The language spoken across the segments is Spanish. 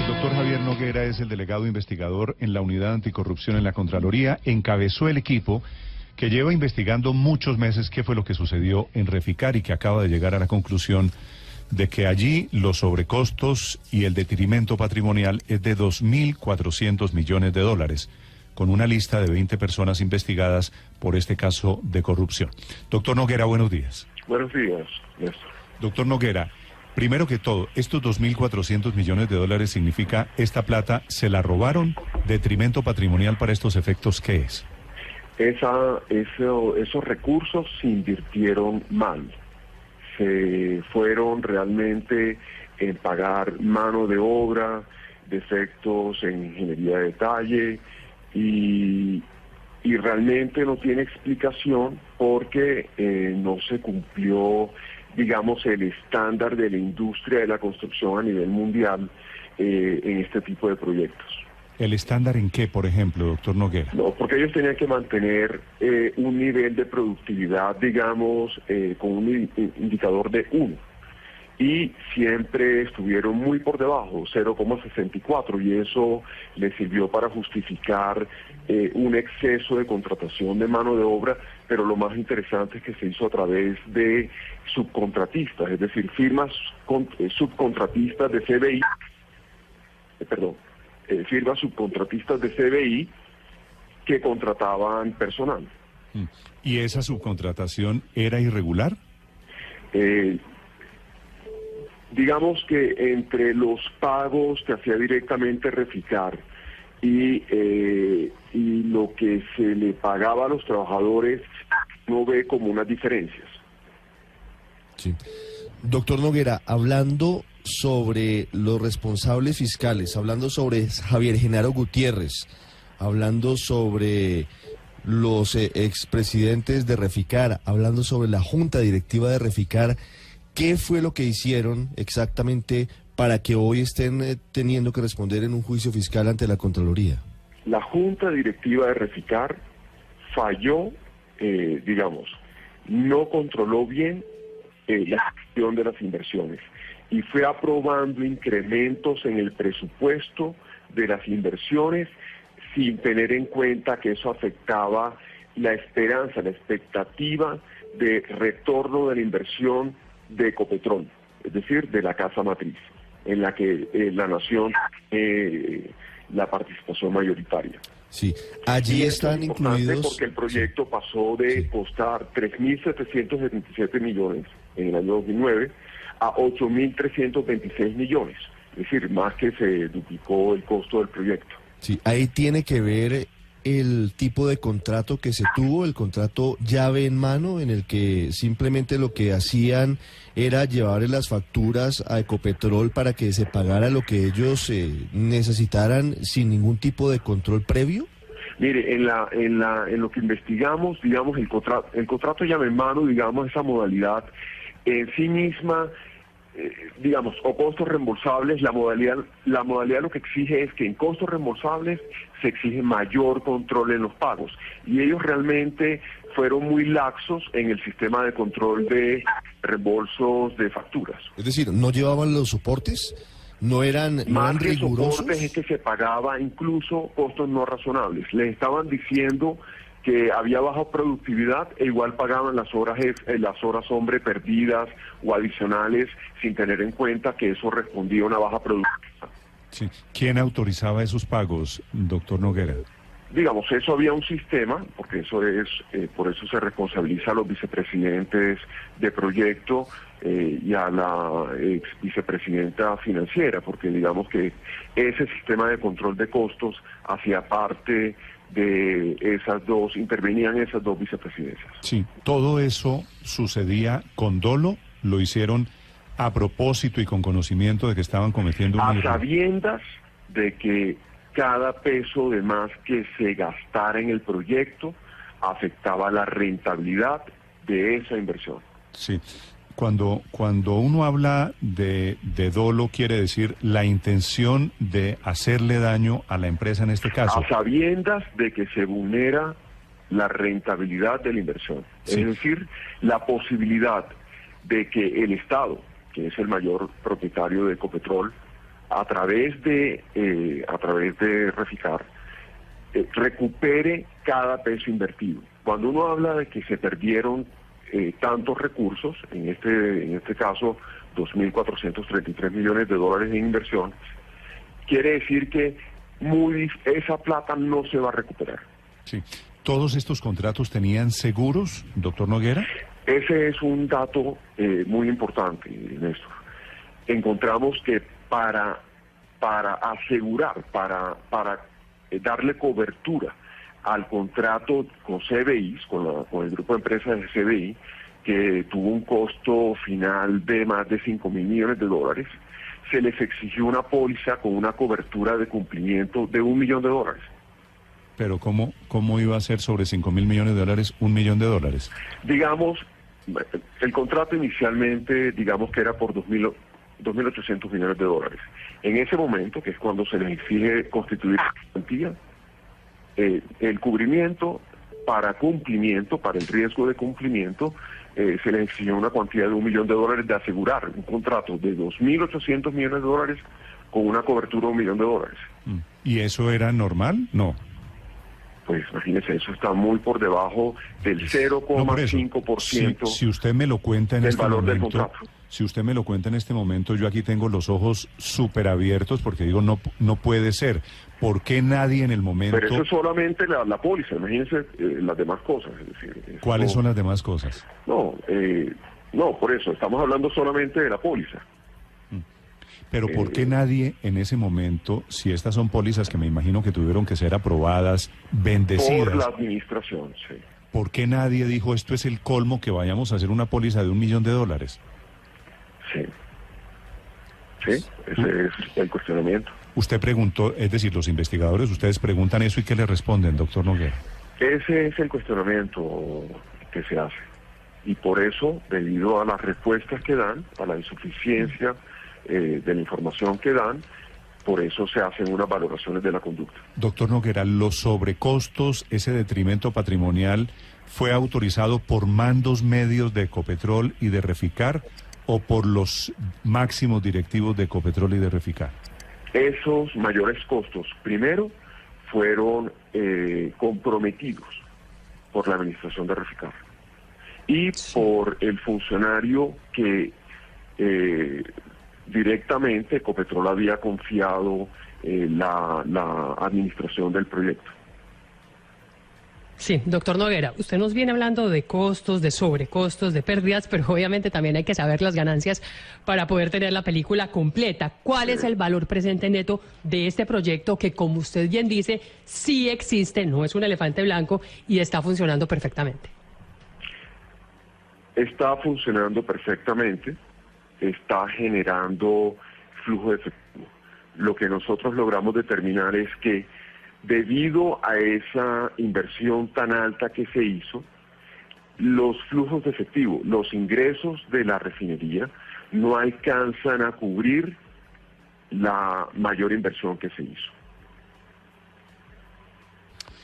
Doctor Javier Noguera es el delegado investigador en la Unidad Anticorrupción en la Contraloría. Encabezó el equipo que lleva investigando muchos meses qué fue lo que sucedió en Reficar y que acaba de llegar a la conclusión de que allí los sobrecostos y el detrimento patrimonial es de 2.400 millones de dólares, con una lista de 20 personas investigadas por este caso de corrupción. Doctor Noguera, buenos días. Buenos días, Néstor. Doctor Noguera, primero que todo, estos 2.400 millones de dólares significa, esta plata se la robaron, detrimento patrimonial para estos efectos, ¿qué es? Esos recursos se invirtieron mal. Se fueron realmente en pagar mano de obra, defectos en ingeniería de detalle y realmente no tiene explicación porque no se cumplió, digamos, el estándar de la industria de la construcción a nivel mundial en este tipo de proyectos. ¿El estándar en qué, por ejemplo, doctor Noguera? No, porque ellos tenían que mantener un nivel de productividad, digamos, con un indicador de 1. Y siempre estuvieron muy por debajo, 0,64, y eso les sirvió para justificar un exceso de contratación de mano de obra, pero lo más interesante es que se hizo a través de subcontratistas, es decir, firmas subcontratistas de CBI, firmas subcontratistas de CBI que contrataban personal. ¿Y esa subcontratación era irregular? Digamos que entre los pagos que hacía directamente Reficar y lo que se le pagaba a los trabajadores, no ve como unas diferencias. Sí. Doctor Noguera, hablando sobre los responsables fiscales, hablando sobre Javier Genaro Gutiérrez, hablando sobre los expresidentes de Reficar, hablando sobre la junta directiva de Reficar, ¿qué fue lo que hicieron exactamente para que hoy estén teniendo que responder en un juicio fiscal ante la Contraloría? La junta directiva de Reficar falló, no controló bien la gestión de las inversiones y fue aprobando incrementos en el presupuesto de las inversiones sin tener en cuenta que eso afectaba la esperanza, la expectativa de retorno de la inversión de Ecopetrol, es decir, de la casa matriz, en la que la nación la participación mayoritaria. Sí, allí están incluidos... Porque el proyecto pasó de costar 3.777 millones en el año 2009 a 8.326 millones, es decir, más que se duplicó el costo del proyecto. Sí, ahí tiene que ver el tipo de contrato que se tuvo, el contrato llave en mano, en el que simplemente lo que hacían era llevarle las facturas a Ecopetrol para que se pagara lo que ellos necesitaran sin ningún tipo de control previo. Mire, en lo que investigamos, digamos, el contrato llave en mano, digamos, esa modalidad en sí misma, o costos reembolsables, la modalidad lo que exige es que en costos reembolsables se exige mayor control en los pagos, y ellos realmente fueron muy laxos en el sistema de control de reembolsos de facturas. Es decir, ¿no llevaban los soportes? ¿No eran rigurosos? Soportes es que se pagaba incluso costos no razonables. Les estaban diciendo que había baja productividad e igual pagaban las horas hombre perdidas o adicionales sin tener en cuenta que eso respondía a una baja productividad. Sí. ¿Quién autorizaba esos pagos, doctor Noguera? Digamos, eso había un sistema, porque eso es, por eso se responsabiliza a los vicepresidentes de proyecto y a la ex vicepresidenta financiera, porque digamos que ese sistema de control de costos hacía parte de intervenían esas dos vicepresidencias. Sí, todo eso sucedía con dolo, lo hicieron a propósito y con conocimiento de que estaban cometiendo un error. A sabiendas de que cada peso de más que se gastara en el proyecto afectaba la rentabilidad de esa inversión. Sí. Cuando uno habla de dolo, quiere decir la intención de hacerle daño a la empresa en este caso. A sabiendas de que se vulnera la rentabilidad de la inversión. Sí. Es decir, la posibilidad de que el Estado, que es el mayor propietario de Ecopetrol, a través de Reficar, recupere cada peso invertido. Cuando uno habla de que se perdieron tantos recursos, en este caso 2.433 millones de dólares en inversión, quiere decir que esa plata no se va a recuperar. Sí. ¿Todos estos contratos tenían seguros, doctor Noguera? Ese es un dato muy importante, Néstor. Encontramos que para asegurar, para darle cobertura al contrato con CBI, con el grupo de empresas de CBI, que tuvo un costo final de más de 5.000 millones de dólares, se les exigió una póliza con una cobertura de cumplimiento de $1 millón. Pero ¿cómo iba a ser sobre 5.000 millones de dólares, $1 millón? Digamos, el contrato inicialmente, digamos que era por 2.800 millones de dólares. En ese momento, que es cuando se les exige constituir garantía, el cubrimiento para el riesgo de cumplimiento, se les exigió una cuantía de $1 millón de asegurar un contrato de 2.800 millones de dólares con una cobertura de $1 millón. ¿Y eso era normal? No. Pues imagínese, eso está muy por debajo del 0,5% si usted me lo cuenta en del este valor momento, del contrato. Si usted me lo cuenta en este momento, yo aquí tengo los ojos súper abiertos porque digo, no puede ser. ¿Por qué nadie en el momento...? Pero eso es solamente la póliza, imagínense las demás cosas. Es decir, ¿Cuáles son las demás cosas? No, por eso, estamos hablando solamente de la póliza. Pero ¿por qué nadie en ese momento, si estas son pólizas que me imagino que tuvieron que ser aprobadas, bendecidas... Por la administración, sí. ¿Por qué nadie dijo esto es el colmo que vayamos a hacer una póliza de $1 millón? Sí. Sí, ese es el cuestionamiento. Usted preguntó, es decir, los investigadores, ustedes preguntan eso y ¿qué le responden, doctor Noguera? Ese es el cuestionamiento que se hace. Y por eso, debido a las respuestas que dan, a la insuficiencia de la información que dan, por eso se hacen unas valoraciones de la conducta. Doctor Noguera, ¿los sobrecostos, ese detrimento patrimonial, fue autorizado por mandos medios de Ecopetrol y de Reficar o por los máximos directivos de Ecopetrol y de Reficar? Esos mayores costos, primero, fueron comprometidos por la administración de Reficar y por el funcionario que directamente Ecopetrol había confiado la administración del proyecto. Sí, doctor Noguera, usted nos viene hablando de costos, de sobrecostos, de pérdidas, pero obviamente también hay que saber las ganancias para poder tener la película completa. ¿Cuál es el valor presente neto de este proyecto que, como usted bien dice, sí existe, no es un elefante blanco y está funcionando perfectamente? Está funcionando perfectamente, está generando flujo de efectivo. Lo que nosotros logramos determinar es que debido a esa inversión tan alta que se hizo, los flujos de efectivo, los ingresos de la refinería no alcanzan a cubrir la mayor inversión que se hizo.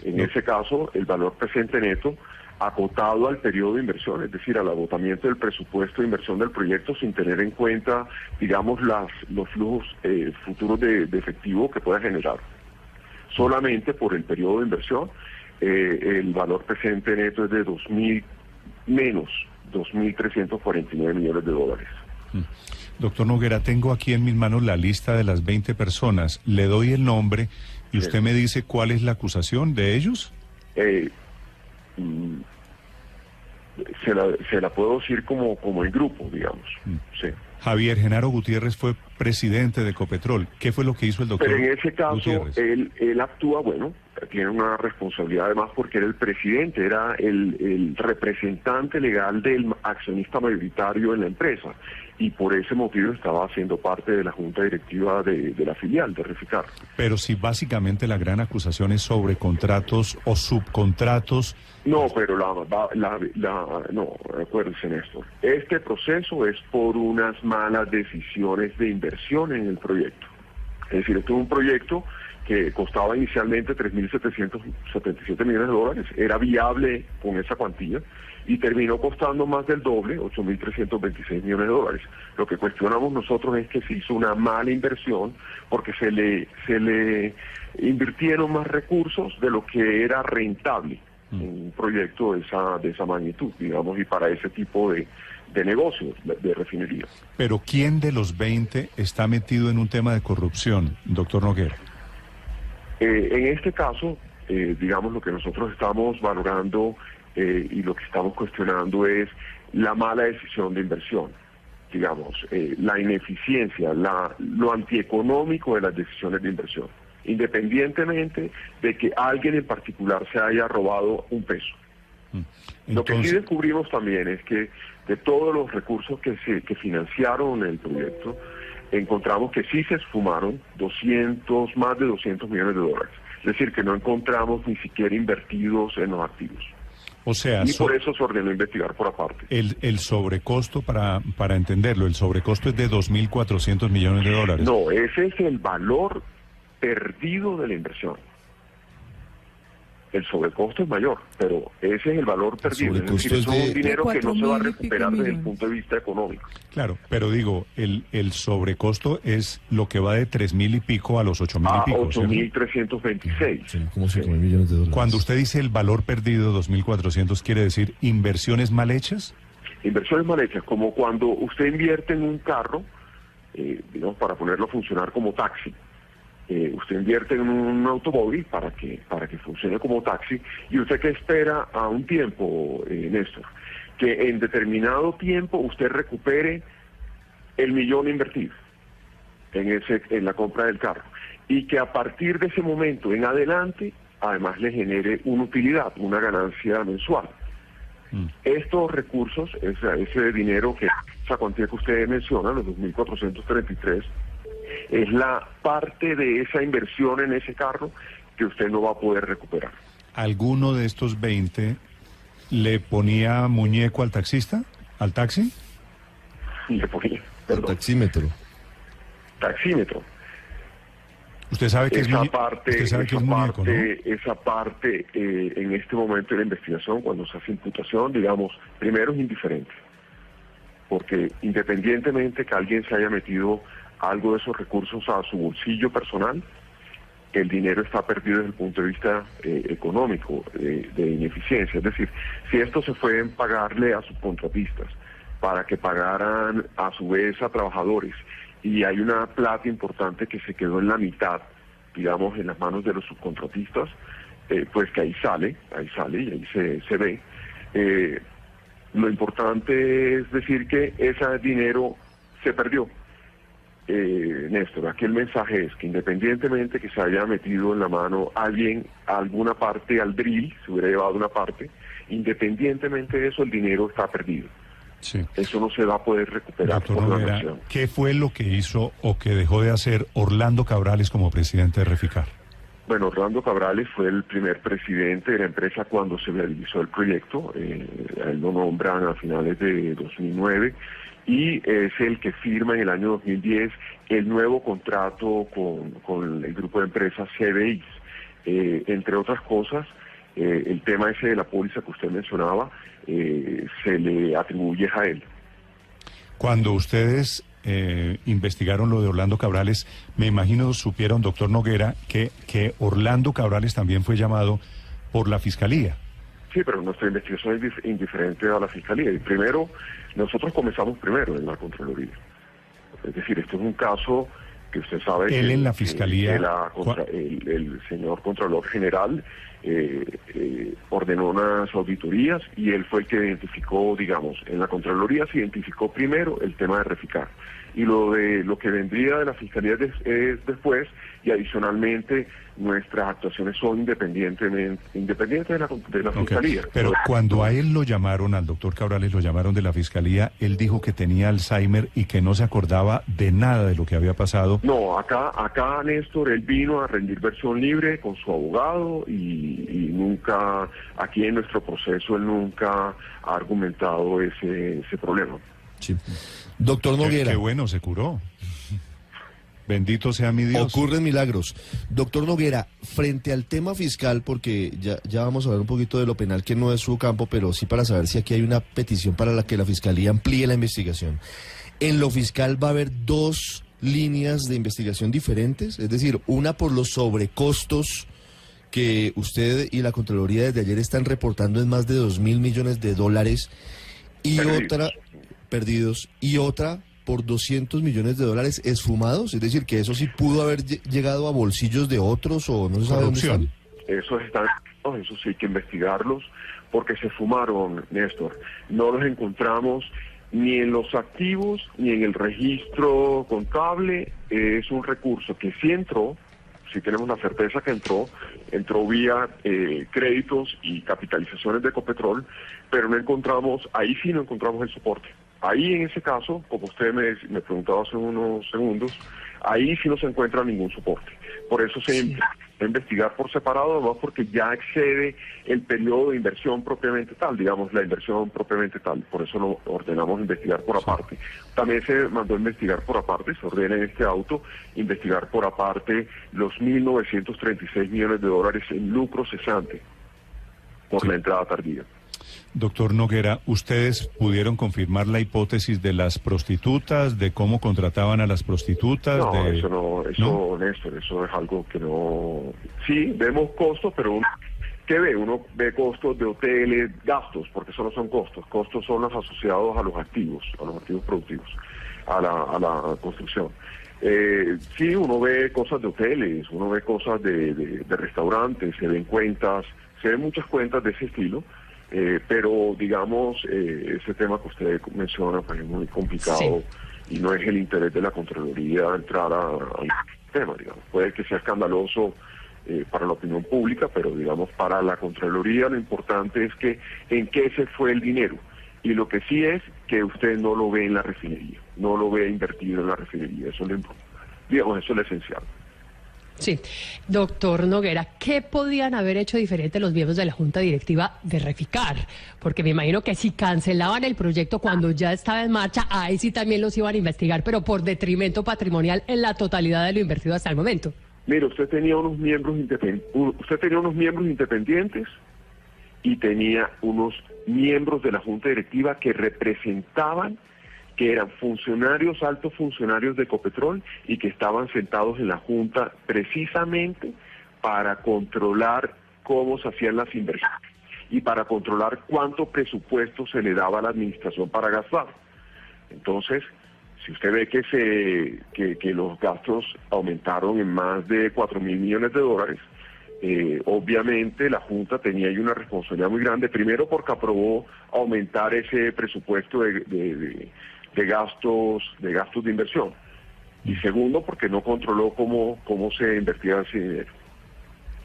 En ese caso, el valor presente neto acotado al periodo de inversión, es decir, al agotamiento del presupuesto de inversión del proyecto sin tener en cuenta, digamos, los flujos futuros de efectivo que pueda generar. Solamente por el periodo de inversión, el valor presente neto es de menos 2.349 millones de dólares. Doctor Noguera, tengo aquí en mis manos la lista de las 20 personas. Le doy el nombre y usted me dice cuál es la acusación de ellos. Se la puedo decir como el grupo, digamos. Sí. Javier Genaro Gutiérrez fue presidente de Ecopetrol. ¿Qué fue lo que hizo el doctor Pero en ese caso, Gutiérrez? él actúa, tiene una responsabilidad además porque era el presidente, era el representante legal del accionista mayoritario en la empresa y por ese motivo estaba haciendo parte de la junta directiva de la filial de Reficar. Pero si básicamente la gran acusación es sobre contratos o subcontratos. No, pero no, acuérdense, Néstor, este proceso es por unas malas decisiones de inversión en el proyecto. Es decir, esto es un proyecto que costaba inicialmente 3.777 millones de dólares, era viable con esa cuantía, y terminó costando más del doble, 8.326 millones de dólares. Lo que cuestionamos nosotros es que se hizo una mala inversión porque se le invirtieron más recursos de lo que era rentable en un proyecto de esa magnitud, digamos, y para ese tipo de negocios de refinería. Pero ¿quién de los 20 está metido en un tema de corrupción, doctor Noguera? En este caso, digamos, lo que nosotros estamos valorando y lo que estamos cuestionando es la mala decisión de inversión, digamos, la ineficiencia, lo antieconómico de las decisiones de inversión, independientemente de que alguien en particular se haya robado un peso. Lo que sí descubrimos también es que de todos los recursos que financiaron el proyecto, encontramos que sí se esfumaron más de 200 millones de dólares. Es decir, que no encontramos ni siquiera invertidos en los activos. O sea, y por eso se ordenó investigar por aparte. El sobrecosto, para entenderlo, el sobrecosto es de 2.400 millones de dólares. No, ese es el valor perdido de la inversión. El sobrecosto es mayor, pero ese es el valor perdido. Es decir, es un dinero que no se va a recuperar desde el punto de vista económico. Claro, pero digo, el sobrecosto es lo que va de 3.000 y pico a los 8.000 y pico. 8.326. Sí, como 5.000 millones de dólares. Cuando usted dice el valor perdido, 2.400, ¿quiere decir inversiones mal hechas? Inversiones mal hechas, como cuando usted invierte en un carro, digamos, para ponerlo a funcionar como taxi. Usted invierte en un automóvil para que funcione como taxi, y usted que espera a un tiempo, Néstor, que en determinado tiempo usted recupere el millón invertido en la compra del carro, y que a partir de ese momento en adelante además le genere una utilidad, una ganancia mensual. Estos recursos, ese dinero, esa cuantía que usted menciona, los 2.433, es la parte de esa inversión en ese carro que usted no va a poder recuperar. ¿Alguno de estos 20 le ponía muñeco al taxista? ¿Al taxi? Le ponía, al taxímetro. Taxímetro. Usted sabe que es muñeco, ¿no? Esa parte, en este momento de la investigación, cuando se hace imputación, digamos, primero es indiferente. Porque independientemente que alguien se haya metido algo de esos recursos a su bolsillo personal, el dinero está perdido desde el punto de vista económico, de ineficiencia. Es decir, si esto se fue en pagarle a subcontratistas para que pagaran a su vez a trabajadores, y hay una plata importante que se quedó en la mitad, digamos, en las manos de los subcontratistas, pues que ahí sale y ahí se ve. Lo importante es decir que ese dinero se perdió. Néstor, aquí el mensaje es que independientemente que se haya metido en la mano alguien alguna parte al drill, se hubiera llevado una parte, independientemente de eso el dinero está perdido. Sí. Eso no se va a poder recuperar. Doctor Noguera, ¿qué fue lo que hizo o que dejó de hacer Orlando Cabrales como presidente de Reficar? Bueno, Orlando Cabrales fue el primer presidente de la empresa cuando se realizó el proyecto. A él lo nombran a finales de 2009 y es el que firma en el año 2010 el nuevo contrato con el grupo de empresas CBI. Entre otras cosas, el tema ese de la póliza que usted mencionaba se le atribuye a él. Cuando ustedes investigaron lo de Orlando Cabrales, me imagino supieron, doctor Noguera, que Orlando Cabrales también fue llamado por la Fiscalía. Sí, pero nuestra investigación es indiferente a la Fiscalía. Y primero, nosotros comenzamos primero en la Contraloría. Es decir, esto es un caso que usted sabe él en la Fiscalía, el señor Contralor General ordenó unas auditorías y él fue el que identificó, digamos, en la Contraloría se identificó primero el tema de Reficar. Y lo que vendría de la Fiscalía es después, y adicionalmente nuestras actuaciones son independientes de la Fiscalía. Pero cuando a él lo llamaron, al doctor Cabrales lo llamaron de la Fiscalía, él dijo que tenía Alzheimer y que no se acordaba de nada de lo que había pasado. No, acá Néstor, él vino a rendir versión libre con su abogado y nunca, aquí en nuestro proceso, él nunca ha argumentado ese problema. Sí. Doctor Noguera. Qué bueno, se curó. Bendito sea mi Dios. Ocurren milagros. Doctor Noguera, frente al tema fiscal, porque ya vamos a hablar un poquito de lo penal, que no es su campo, pero sí para saber si aquí hay una petición para la que la Fiscalía amplíe la investigación. En lo fiscal va a haber dos líneas de investigación diferentes, es decir, una por los sobrecostos que usted y la Contraloría desde ayer están reportando en más de 2.000 millones de dólares, y perdidos, y otra por 200 millones de dólares esfumados, es decir, que eso sí pudo haber llegado a bolsillos de otros o no se sabe dónde están. Eso sí hay que investigarlos, porque se fumaron, Néstor. No los encontramos ni en los activos ni en el registro contable. Es un recurso que sí entró, sí tenemos la certeza que entró vía créditos y capitalizaciones de Ecopetrol, pero ahí sí no encontramos el soporte. Ahí en ese caso, como usted me preguntaba hace unos segundos, ahí sí no se encuentra ningún soporte. Por eso se empieza a investigar por separado, además porque ya excede el periodo de inversión propiamente tal, digamos, la inversión propiamente tal. Por eso lo ordenamos investigar por aparte. También se mandó a investigar por aparte, se ordena en este auto, investigar por aparte los 1.936 millones de dólares en lucro cesante por la entrada tardía. Doctor Noguera, ¿ustedes pudieron confirmar la hipótesis de las prostitutas, de cómo contrataban a las prostitutas? No, eso, Néstor, eso es algo que no... Sí, vemos costos, pero ¿qué ve? Uno ve costos de hoteles, gastos, porque eso no son costos. Costos son los asociados a los activos productivos, a la construcción. Sí, uno ve cosas de hoteles, uno ve cosas de restaurantes, se ven muchas cuentas de ese estilo. Pero digamos, ese tema que usted menciona pues es muy complicado, y no es el interés de la Contraloría entrar al tema, digamos. Puede que sea escandaloso para la opinión pública, pero digamos para la Contraloría lo importante es que en qué se fue el dinero, y lo que sí es que usted no lo ve en la refinería, no lo ve invertido en la refinería, eso es lo importante, digamos, eso es lo esencial. Sí, doctor Noguera, ¿qué podían haber hecho diferente los miembros de la Junta Directiva de Reficar? Porque me imagino que si cancelaban el proyecto cuando ya estaba en marcha, ahí sí también los iban a investigar, pero por detrimento patrimonial en la totalidad de lo invertido hasta el momento. Mire, usted tenía unos miembros independientes y tenía unos miembros de la Junta Directiva que representaban, que eran funcionarios, altos funcionarios de Ecopetrol, y que estaban sentados en la Junta precisamente para controlar cómo se hacían las inversiones y para controlar cuánto presupuesto se le daba a la administración para gastar. Entonces, si usted ve que los gastos aumentaron en más de 4.000 millones de dólares, obviamente la Junta tenía ahí una responsabilidad muy grande, primero porque aprobó aumentar ese presupuesto de gastos de inversión, y segundo porque no controló cómo se invertía ese dinero.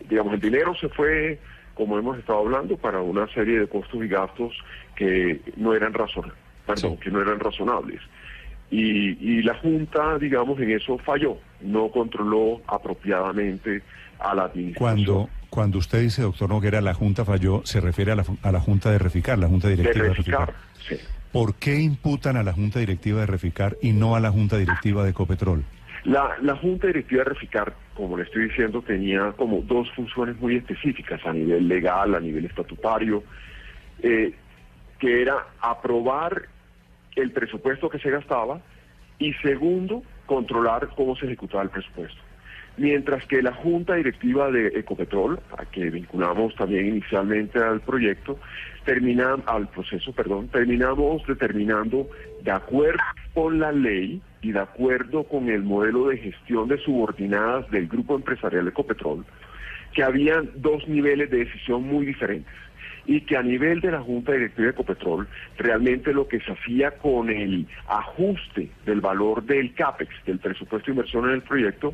Digamos, el dinero se fue, como hemos estado hablando, para una serie de costos y gastos que no eran razonables. Y la Junta, digamos, en eso falló, no controló apropiadamente a la administración. Cuando usted dice, doctor Noguera, la Junta falló, se refiere a la Junta de Reficar, la Junta Directiva de Reficar. Sí. ¿Por qué imputan a la Junta Directiva de Reficar y no a la Junta Directiva de Ecopetrol? La Junta Directiva de Reficar, como le estoy diciendo, tenía como dos funciones muy específicas a nivel legal, a nivel estatutario, que era aprobar el presupuesto que se gastaba y segundo, controlar cómo se ejecutaba el presupuesto. Mientras que la Junta Directiva de Ecopetrol, a que vinculamos también inicialmente al proyecto, terminamos determinando, de acuerdo con la ley y de acuerdo con el modelo de gestión de subordinadas del grupo empresarial Ecopetrol, que habían dos niveles de decisión muy diferentes, y que a nivel de la Junta Directiva de Ecopetrol, realmente lo que se hacía con el ajuste del valor del CAPEX, del presupuesto de inversión en el proyecto,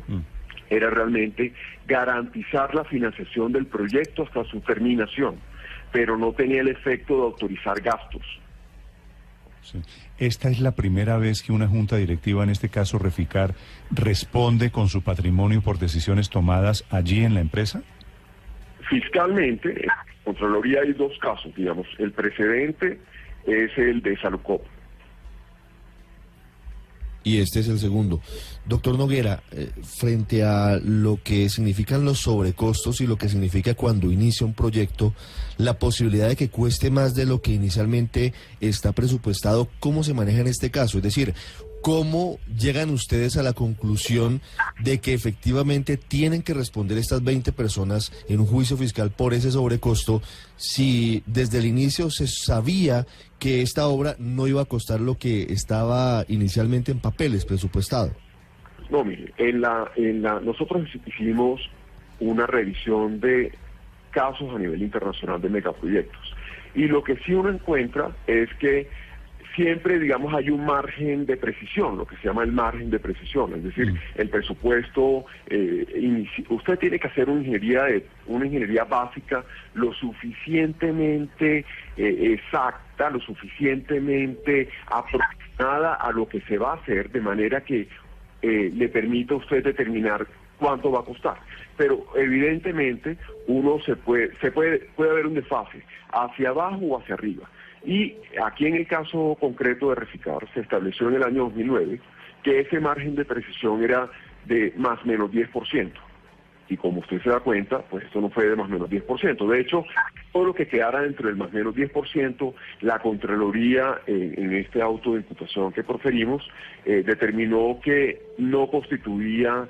era realmente garantizar la financiación del proyecto hasta su terminación, pero no tenía el efecto de autorizar gastos. Sí. ¿Esta es la primera vez que una junta directiva, en este caso Reficar, responde con su patrimonio por decisiones tomadas allí en la empresa? Fiscalmente, en la Contraloría hay dos casos, digamos. El precedente es el de Salucop. Y este es el segundo. Doctor Noguera, frente a lo que significan los sobrecostos y lo que significa cuando inicia un proyecto, la posibilidad de que cueste más de lo que inicialmente está presupuestado, ¿cómo se maneja en este caso? Es decir, ¿cómo llegan ustedes a la conclusión de que efectivamente tienen que responder estas 20 personas en un juicio fiscal por ese sobrecosto si desde el inicio se sabía que esta obra no iba a costar lo que estaba inicialmente en papeles presupuestado? No, mire, nosotros hicimos una revisión de casos a nivel internacional de megaproyectos. Y lo que sí uno encuentra es que siempre, digamos, hay un margen de precisión, lo que se llama el margen de precisión, es decir, el presupuesto, usted tiene que hacer una ingeniería básica lo suficientemente exacta, lo suficientemente aproximada a lo que se va a hacer, de manera que le permita a usted determinar cuánto va a costar. Pero evidentemente puede haber un desfase hacia abajo o hacia arriba. Y aquí en el caso concreto de Reficar se estableció en el año 2009 que ese margen de precisión era de más o menos 10%. Y como usted se da cuenta, pues esto no fue de más o menos 10%. De hecho, todo lo que quedara dentro del más o menos 10%, la Contraloría, en este auto de imputación que proferimos, determinó que no constituía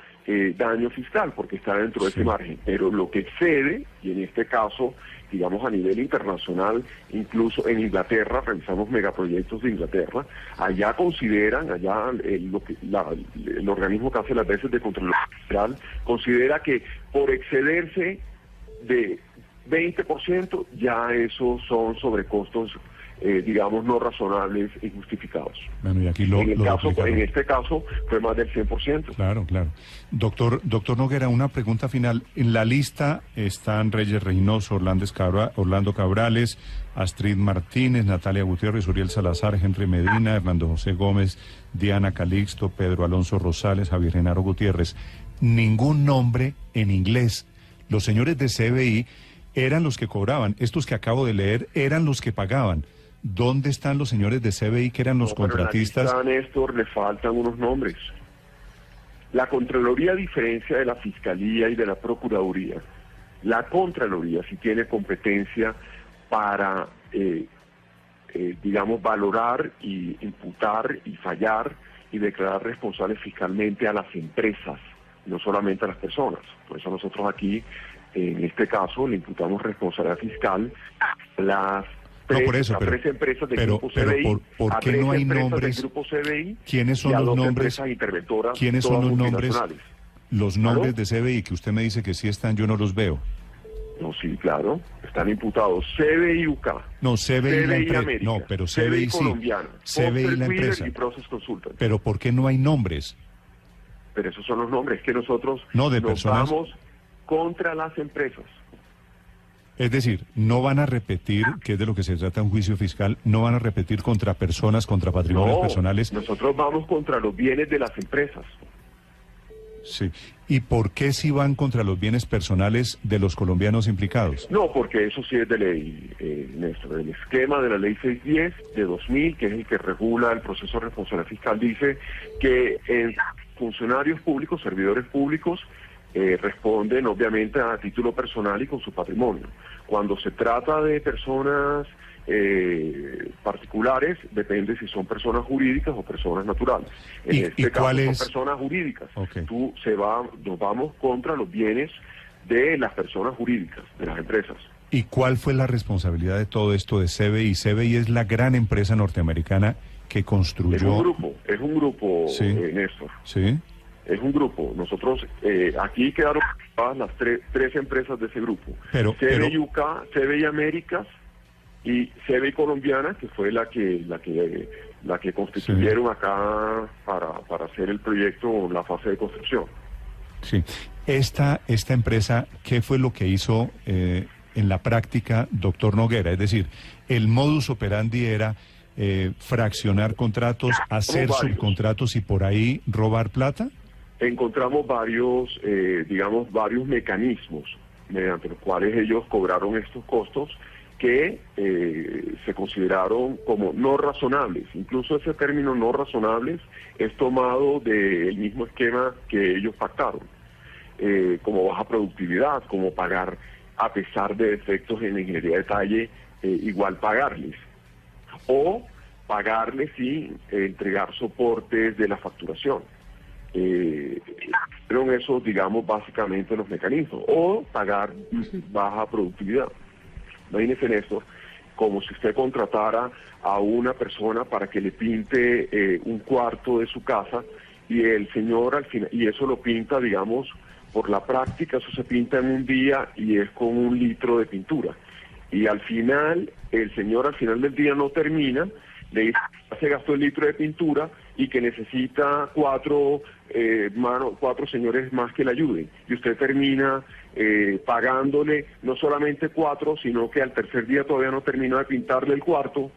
daño fiscal porque está dentro de ese margen. Pero lo que excede, y en este caso, digamos a nivel internacional, incluso en Inglaterra, revisamos megaproyectos de Inglaterra, allá consideran, el organismo que hace las veces de control fiscal, considera que por excederse de 20% ya esos son sobrecostos, digamos, no razonables y justificados. Bueno, y aquí en este caso fue más del 100%. Claro, claro. Doctor Noguera, una pregunta final. En la lista están Reyes Reynoso, Orlando Cabrales, Astrid Martínez, Natalia Gutiérrez, Uriel Salazar, Henry Medina, Hernando José Gómez, Diana Calixto, Pedro Alonso Rosales, Javier Genaro Gutiérrez. Ningún nombre en inglés. Los señores de CBI eran los que cobraban. Estos que acabo de leer eran los que pagaban. ¿Dónde están los señores de CBI que eran los contratistas? A Néstor, le faltan unos nombres. La Contraloría, a diferencia de la Fiscalía y de la Procuraduría, la Contraloría sí tiene competencia para, digamos, valorar y imputar y fallar y declarar responsables fiscalmente a las empresas, no solamente a las personas. Por eso nosotros aquí, en este caso, le imputamos responsabilidad fiscal a las tres empresas del Grupo CBI, ¿por qué no hay nombres? Del Grupo CBI, ¿Quiénes son los nombres? ¿Quiénes son los nombres? Los nombres de CBI que usted me dice que sí están, yo no los veo. No, sí, claro, están imputados CBI UK. No, CBI la empresa. América, no, pero CBI sí. Colombiana, CBI la empresa. Y Process Consultant. Pero ¿por qué no hay nombres? Pero esos son los nombres que nosotros nos vamos contra las empresas. Es decir, no van a repetir, que es de lo que se trata un juicio fiscal, no van a repetir contra personas, contra patrimonios personales. Nosotros vamos contra los bienes de las empresas. Sí. ¿Y por qué si van contra los bienes personales de los colombianos implicados? No, porque eso sí es de ley, Néstor. El esquema de la ley 610 de 2000, que es el que regula el proceso de responsabilidad fiscal, dice que en funcionarios públicos, servidores públicos, responden obviamente a título personal y con su patrimonio. Cuando se trata de personas particulares, depende si son personas jurídicas o personas naturales. En este caso son personas jurídicas. Okay. Nos vamos contra los bienes de las personas jurídicas, de las empresas. ¿Y cuál fue la responsabilidad de todo esto de CBI? CBI es la gran empresa norteamericana que construyó... Es un grupo, sí. Néstor. Sí. Es un grupo. Nosotros, aquí quedaron las tres empresas de ese grupo. CBI UK, CBI Américas y CBI Colombiana, que fue la que constituyeron sí. acá para hacer el proyecto, la fase de construcción. Sí. Esta empresa, ¿qué fue lo que hizo en la práctica, doctor Noguera? Es decir, el modus operandi era fraccionar contratos, hacer subcontratos y por ahí robar plata. Encontramos varios mecanismos mediante los cuales ellos cobraron estos costos que se consideraron como no razonables. Incluso ese término no razonables es tomado del mismo esquema que ellos pactaron, como baja productividad, como pagar a pesar de defectos en la ingeniería de detalle, igual pagarles, o pagarles y entregar soportes de la facturación. Fueron esos, digamos, básicamente los mecanismos, o pagar baja productividad. Imagínense en esto, como si usted contratara a una persona para que le pinte un cuarto de su casa y el señor al final, y eso lo pinta, digamos, por la práctica, eso se pinta en un día y es con 1 litro de pintura. Y al final, el señor al final del día no termina, le dice, se gastó el litro de pintura y que necesita 4 señores más que le ayuden. Y usted termina pagándole no solamente 4, sino que al tercer día todavía no terminó de pintarle el cuarto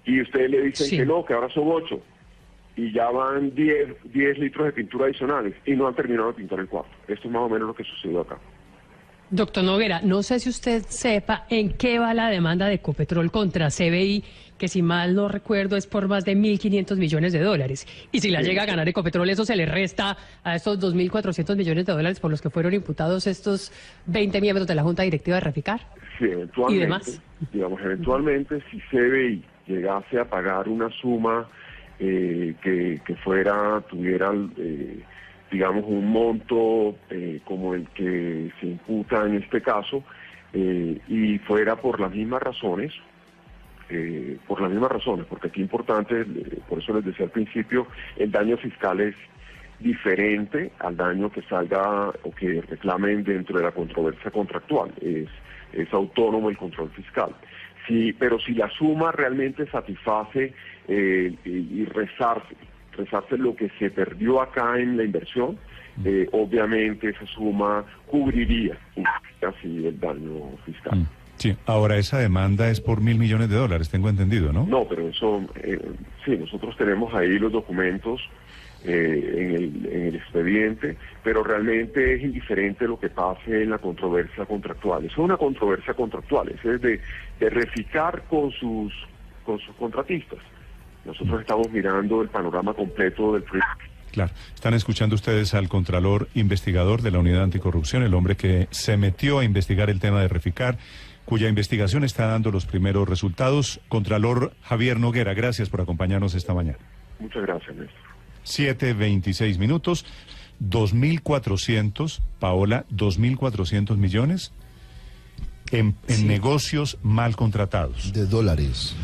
y ustedes le dicen Sí. que no, que ahora son 8. Y ya van 10 litros de pintura adicionales y no han terminado de pintar el cuarto. Esto es más o menos lo que sucedió acá. Doctor Noguera, no sé si usted sepa en qué va la demanda de Ecopetrol contra CBI, que si mal no recuerdo es por más de 1.500 millones de dólares. Y si la llega a ganar Ecopetrol, eso se le resta a estos 2.400 millones de dólares por los que fueron imputados estos 20 miembros de la Junta Directiva de Reficar. Sí, eventualmente, ¿Y demás? digamos, eventualmente, si CBI llegase a pagar una suma que tuviera, digamos, un monto como el que se imputa en este caso, y fuera por las mismas razones, porque aquí importante, por eso les decía al principio, el daño fiscal es diferente al daño que salga o que reclamen dentro de la controversia contractual, es autónomo el control fiscal. Sí, pero si la suma realmente satisface y rezarse lo que se perdió acá en la inversión, obviamente esa suma cubriría así el daño fiscal. Sí, ahora esa demanda es por $1.000 millones de dólares, tengo entendido, ¿no? No, pero eso, sí, nosotros tenemos ahí los documentos en el expediente, pero realmente es indiferente lo que pase en la controversia contractual. Eso es una controversia contractual, eso es de Reficar con sus contratistas. Nosotros estamos mirando el panorama completo del proyecto. Claro, están escuchando ustedes al Contralor Investigador de la Unidad Anticorrupción, el hombre que se metió a investigar el tema de Reficar, cuya investigación está dando los primeros resultados. Contralor Javier Noguera, gracias por acompañarnos esta mañana. Muchas gracias, Néstor. 7:26 minutos, 2.400, Paola, 2.400 millones en negocios mal contratados. De dólares.